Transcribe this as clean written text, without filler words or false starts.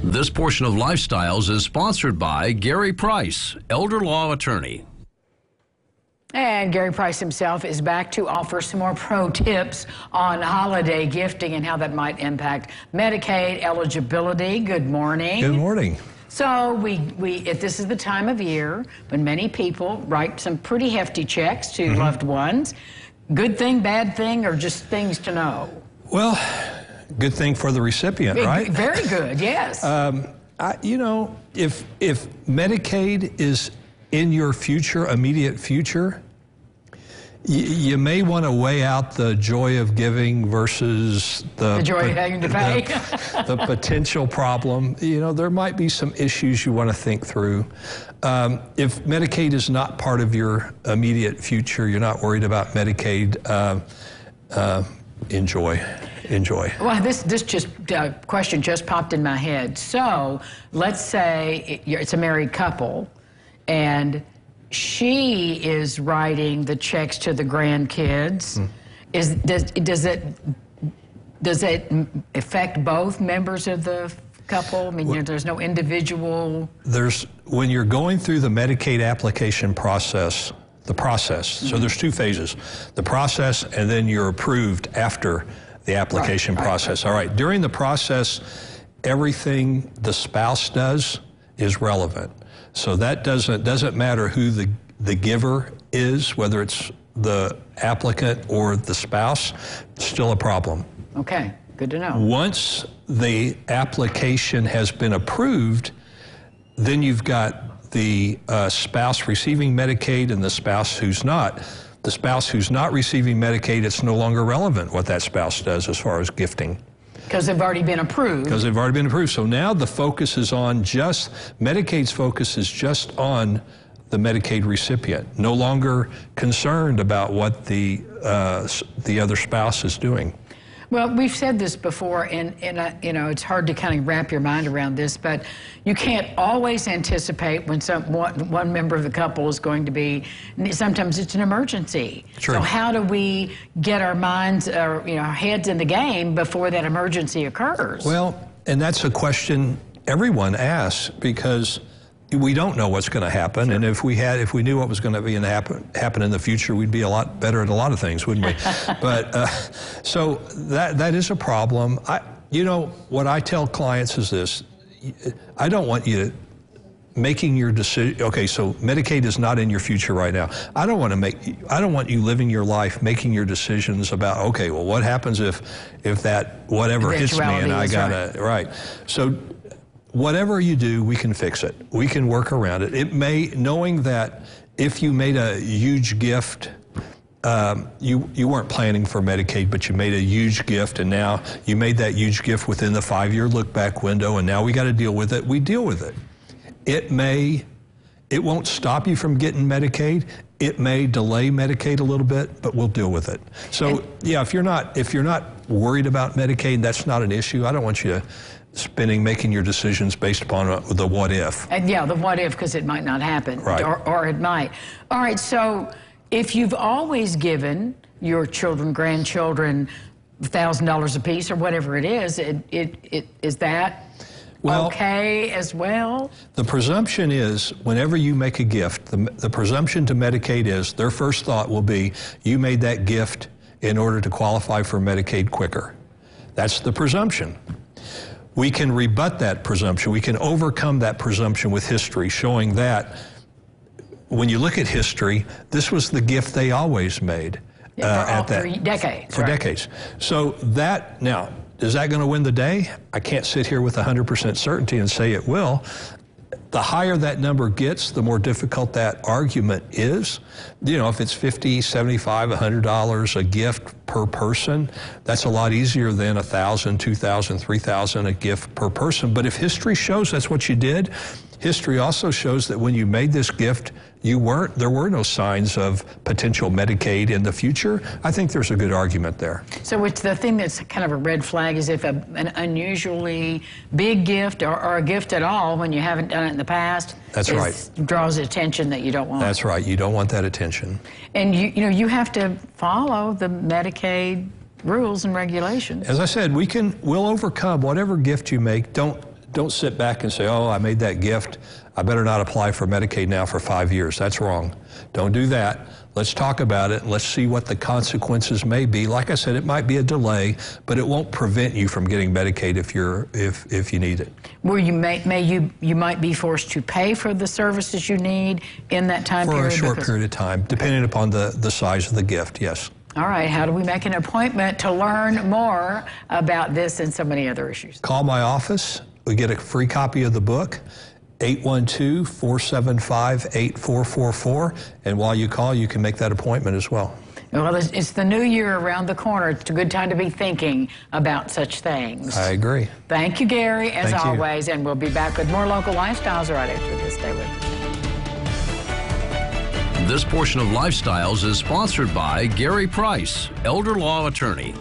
This portion of Lifestyles is sponsored by Gary Price, elder law attorney. And Gary Price himself is back to offer some more pro tips on holiday gifting and how that might impact Medicaid eligibility. Good morning. Good morning. So this is the time of year when many people write some pretty hefty checks to loved ones. Good thing, bad thing, or just things to know? Well, good thing for the recipient, right? Very good, yes. You know, if Medicaid is in your future, immediate future, you may want to weigh out the joy of giving versus the joy of having to pay. the potential problem. You know, there might be some issues you want to think through. If Medicaid is not part of your immediate future, you're not worried about Medicaid, enjoy. Well, this question just popped in my head. So let's say it's a married couple, and she is writing the checks to the grandkids. Does it affect both members of the couple? I mean, you know, there's no individual. When you're going through the Medicaid application process, so there's two phases: the process, and then you're approved after the application process. All right. During the process, everything the spouse does is relevant. So that doesn't matter who the giver is, whether it's the applicant or the spouse, still a problem. Okay, good to know. Once the application has been approved, then you've got the spouse receiving Medicaid and the spouse who's not. The spouse who's not receiving Medicaid, it's no longer relevant what that spouse does as far as gifting. Because they've already been approved. Because they've already been approved. So now the focus is on Medicaid's focus is just on the Medicaid recipient, no longer concerned about what the other spouse is doing. Well, we've said this before, and you know, it's hard to kind of wrap your mind around this, but you can't always anticipate when one member of the couple is going to be, sometimes it's an emergency. True. So how do we get our minds, or our heads in the game before that emergency occurs? Well, and that's a question everyone asks, because we don't know what's going to happen, and if we knew what was going to happen in the future, we'd be a lot better at a lot of things, wouldn't we? But so that is a problem. You know, what I tell clients is this: I don't want you making your decision. Okay, so Medicaid is not in your future right now. I don't want you living your life making your decisions about, okay, well, what happens if that whatever hits me and I gotta right. So whatever you do, we can fix it. We can work around it. It may, knowing that if you made a huge gift, you weren't planning for Medicaid, but you made a huge gift, and now you made that huge gift within the 5-year look-back window, and now we got to deal with it. We deal with it. It won't stop you from getting Medicaid. It may delay Medicaid a little bit, but we'll deal with it. So yeah, if you're not worried about Medicaid, that's not an issue. I don't want you making your decisions based upon the what if. And yeah, the what if, because it might not happen, right. or it might. All right, so if you've always given your children, grandchildren, $1,000 a piece or whatever it is, is that okay as well? The presumption is whenever you make a gift, the presumption to Medicaid is their first thought will be you made that gift in order to qualify for Medicaid quicker. That's the presumption. We can rebut that presumption. We can overcome that presumption with history, showing that when you look at history, this was the gift they always made. For decades. For decades. So now, is that going to win the day? I can't sit here with 100% certainty and say it will. The higher that number gets, the more difficult that argument is. You know, if it's $50, $75, $100 a gift per person, that's a lot easier than $1,000, $2,000, $3,000 a gift per person. But if history shows that's what you did, history also shows that when you made this gift, there were no signs of potential Medicaid in the future. I think there's a good argument there. So it's the thing that's kind of a red flag is if an unusually big gift or a gift at all when you haven't done it in the past. That's right. Draws attention that you don't want. That's right. You don't want that attention. And you have to follow the Medicaid rules and regulations. As I said, we'll overcome whatever gift you make. don't sit back and say, oh, I made that gift. I better not apply for Medicaid now for 5 years. That's wrong. Don't do that. Let's talk about it. Let's see what the consequences may be. Like I said, it might be a delay, but it won't prevent you from getting Medicaid if you need it. Where you might be forced to pay for the services you need in that time period? For a short period of time, depending upon the size of the gift, yes. All right, how do we make an appointment to learn more about this and so many other issues? Call my office. We get a free copy of the book. 812-475-8444, and while you call, you can make that appointment as well. Well, it's the new year around the corner. It's a good time to be thinking about such things. I agree. Thank you, Gary, as Thank you. always, and we'll be back with more local lifestyles right after this. Stay with us. This portion of Lifestyles is sponsored by Gary Price, elder law attorney.